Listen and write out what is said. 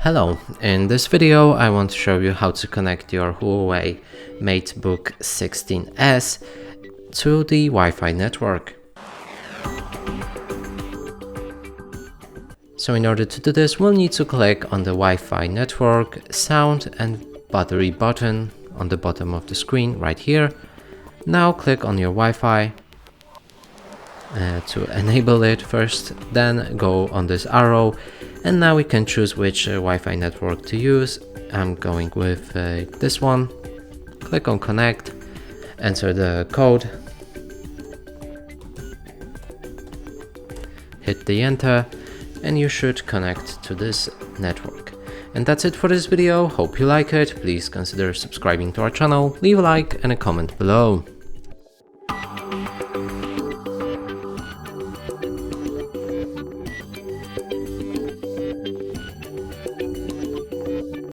Hello, in this video I want to show you how to connect your HUAWEI MateBook 16s to the Wi-Fi network. So in order to do this, we'll need to click on the Wi-Fi network, sound and battery button on the bottom of the screen right here. Now click on your Wi-Fi to enable it first, then go on this arrow, and now we can choose which Wi-Fi network to use. I'm going with this one. Click on connect, enter the code, hit the enter, and you should connect to this network. And that's it for this video. Hope you like it. Please consider subscribing to our channel, leave a like and a comment below.